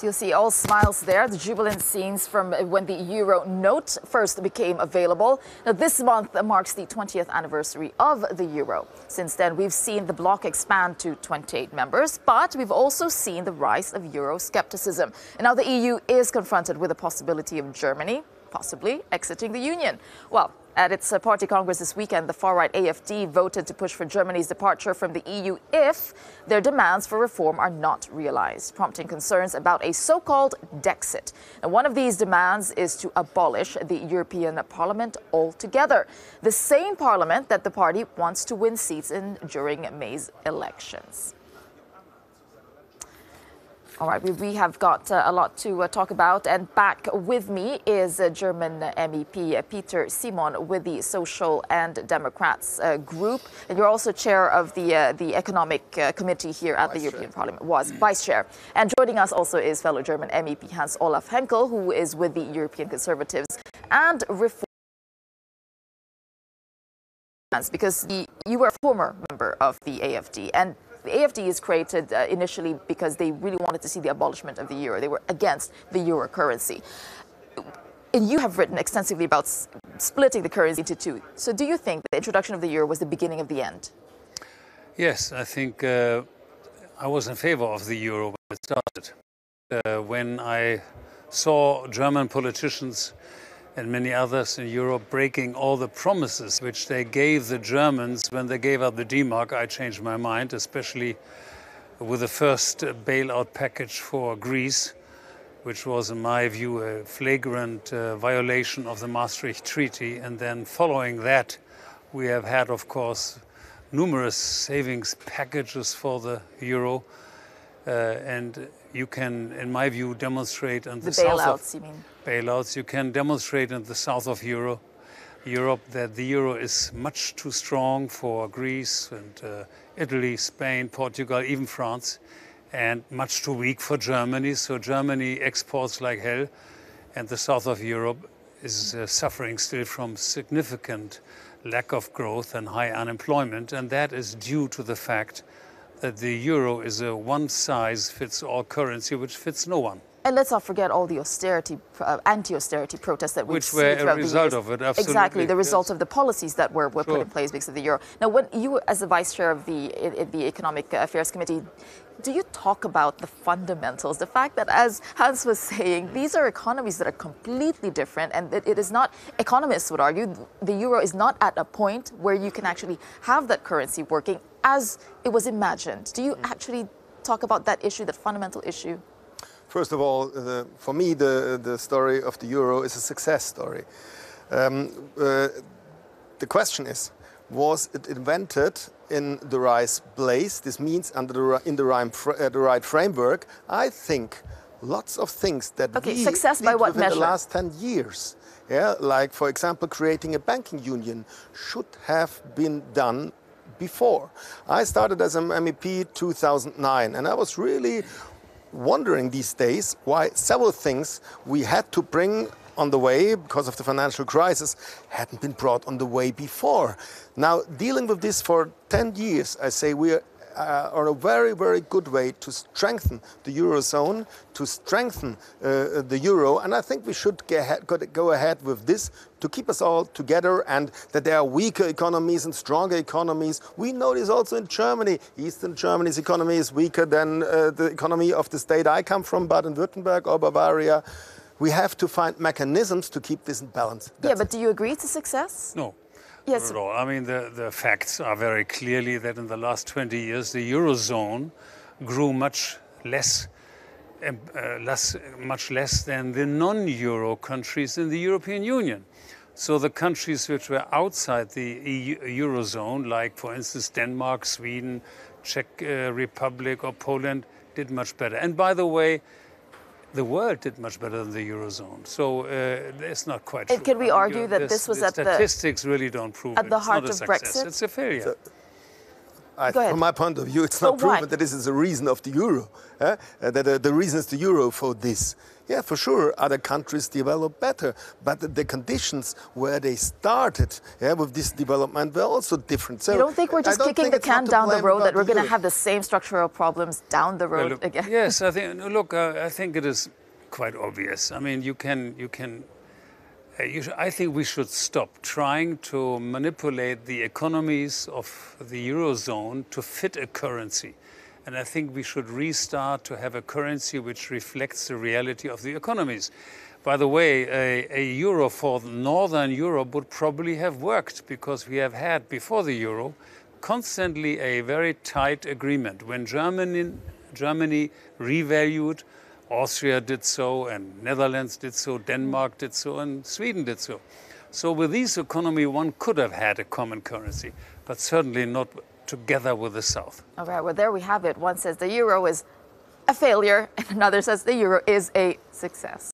So you'll see all smiles there, the jubilant scenes from when the euro note first became available. Now, this month marks the 20th anniversary of the euro. Since then, we've seen the bloc expand to 28 members, but we've also seen the rise of euroscepticism. And now the EU is confronted with the possibility of Germany possibly exiting the union. Well, at its party congress this weekend, the far-right AfD voted to push for Germany's departure from the EU if their demands for reform are not realized, prompting concerns about a so-called Dexit. And one of these demands is to abolish the European Parliament altogether, the same parliament that the party wants to win seats in during May's elections. All right, we have got a lot to talk about, and back with me is German MEP Peter Simon with the Social and Democrats group, and you're also chair of the Economic Committee here at the European Parliament, was vice chair. And joining us also is fellow German MEP Hans Olaf Henkel, who is with the European Conservatives and Reform, because you were a former member of the AfD, and the AfD is created initially because they really wanted to see the abolishment of the euro. They were against the euro currency. And you have written extensively about splitting the currency into two. So do you think the introduction of the euro was the beginning of the end? Yes, I think I was in favor of the euro when it started. When I saw German politicians and many others in Europe breaking all the promises which they gave the Germans when they gave up the D-Mark, I changed my mind, especially with the first bailout package for Greece, which was, in my view, a flagrant violation of the Maastricht Treaty. And then following that, we have had, of course, numerous savings packages for the euro. And you can, in my view, demonstrate in the south of bailouts. You can demonstrate in the south of Europe that the euro is much too strong for Greece and Italy, Spain, Portugal, even France, and much too weak for Germany. So Germany exports like hell, and the south of Europe is suffering still from significant lack of growth and high unemployment, and that is due to the fact that the euro is a one-size-fits-all currency which fits no one. And let's not forget all the austerity, anti-austerity protests that we've seen throughout the years. Which were a result of it, absolutely. Exactly, the result of the policies that were put in place because of the euro. Now, when you, as the vice chair of the Economic Affairs Committee, do you talk about the fundamentals? The fact that, as Hans was saying, these are economies that are completely different, and it is not, economists would argue, the euro is not at a point where you can actually have that currency working as it was imagined. Do you actually talk about that issue, that fundamental issue? First of all, for me, the story of the euro is a success story. The question is, was it invented in the right place? This means in the right framework. I think lots of things that we success by what measure? The last 10 years, like for example, creating a banking union should have been done before. I started as an MEP 2009, and I was really wondering these days why several things we had to bring on the way because of the financial crisis hadn't been brought on the way before. Now, dealing with this for 10 years, I say we are on a very, very good way to strengthen the Eurozone, to strengthen the euro, and I think we should go ahead with this to keep us all together, and that there are weaker economies and stronger economies. We know this also in Germany. Eastern Germany's economy is weaker than the economy of the state I come from, Baden-Württemberg or Bavaria. We have to find mechanisms to keep this in balance. But do you agree it's a success? No. Yes. Not at all. I mean, the facts are very clearly that in the last 20 years, the Eurozone grew much less than the non-Euro countries in the European Union. So the countries which were outside the Eurozone, like, for instance, Denmark, Sweden, Czech Republic or Poland, did much better. And by the way, the world did much better than the Eurozone. So it's not quite true. And can we argue that this was at the... Statistics really don't prove at the heart of Brexit. Brexit? It's a failure. From my point of view, it's not proven that this is the reason of the euro. That the reason is the euro for this. Yeah, for sure, other countries develop better, but the conditions where they started with this development were also different. So you don't think we're just kicking the can down the road, that we're going to have the same structural problems down the road again? Yes, I think. Look, I think it is quite obvious. I mean, I think we should stop trying to manipulate the economies of the eurozone to fit a currency. And I think we should restart to have a currency which reflects the reality of the economies. By the way, a euro for Northern Europe would probably have worked, because we have had, before the euro, constantly a very tight agreement. When Germany revalued, Austria did so, and Netherlands did so, Denmark did so, and Sweden did so. So with this economy, one could have had a common currency, but certainly not together with the South. All right, well, there we have it. One says the euro is a failure, and another says the euro is a success.